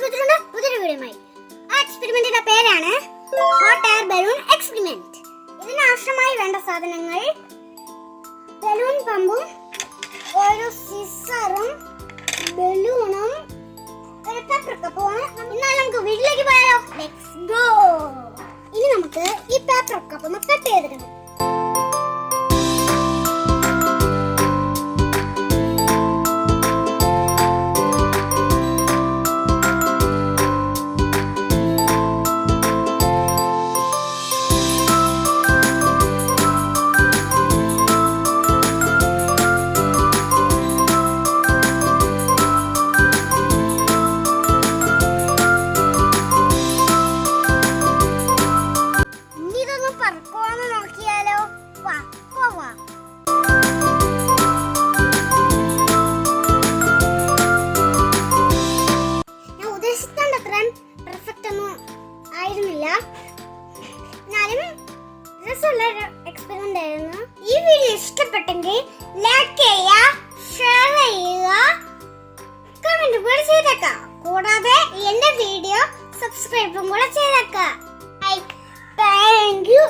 പുതിയൊരു വീഡിയോയുമായി. ആ എക്സ്പെരിമെന്റിന്റെ പേരാണ് ഹോട്ട് എയർ ബലൂൺ എക്സ്പെരിമെന്റ്. ഇതിന് ആവശ്യമായി വേണ്ട സാധനങ്ങൾ ബലൂൺ പമ്പും ഒരു സിസറും ബലൂണും ഒരു പേപ്പർ കപ്പുമാണ്. എന്നാൽ നമുക്ക് വീട്ടിലേക്ക് പോയാലോ? Let's go. ഇനി നമുക്ക് ഈ പേപ്പർ കപ്പ് ഒന്ന് കട്ട് ചെയ്തിടണം. പെർഫെക്റ്റ് ഒന്നും ആയിരുന്നില്ല, എന്നാലും രസമുള്ള എക്സ്പെരിമെന്റ് ആയിരുന്നു. ഈ വീഡിയോ ഇഷ്ടപ്പെട്ടെങ്കിൽ ലൈക്ക് ചെയ്യുക, ഷെയർ ചെയ്യുക, കമന്റ് കൂടെ ചെയ്തേക്കാം. കൂടാതെ എന്റെ വീഡിയോ സബ്സ്ക്രൈബും കൂടെ ചെയ്തേക്കാം. Thank you.